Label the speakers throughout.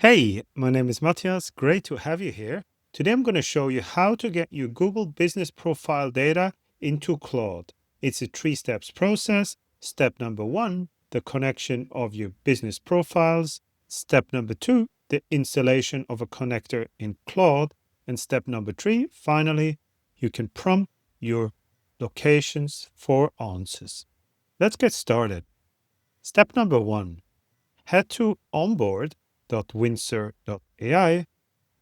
Speaker 1: Hey, my name is Matthias. Great to have you here. Today I'm going to show you how to get your Google Business Profile data into Claude. It's a 3 steps process. Step number 1, the connection of your business profiles. Step number 2, the installation of a connector in Claude. And step number 3, finally, you can prompt your locations for answers. Let's get started. Step number 1, head to onboard.windsor.ai,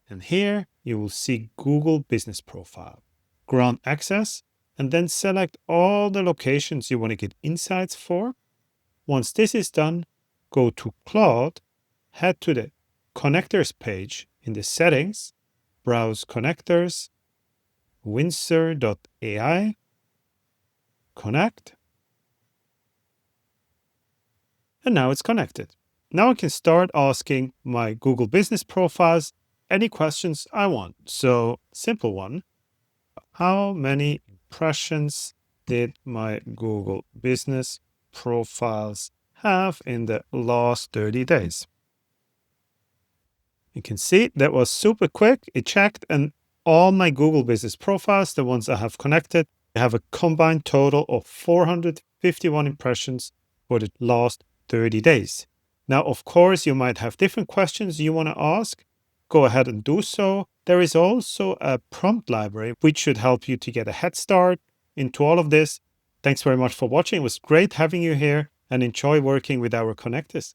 Speaker 1: and here you will see Google Business Profile. Grant access and then select all the locations you want to get insights for. Once this is done, go to Claude, head to the connectors page in the settings, browse connectors, Windsor.ai, connect, and now it's connected. Now I can start asking my Google Business Profiles any questions I want. So, simple one. How many impressions did my Google Business Profiles have in the last 30 days? You can see that was super quick. It checked, and all my Google Business Profiles, the ones I have connected, have a combined total of 451 impressions for the last 30 days. Now, of course, you might have different questions you want to ask. Go ahead and do so. There is also a prompt library which should help you to get a head start into all of this. Thanks very much for watching. It was great having you here, and enjoy working with our connectors.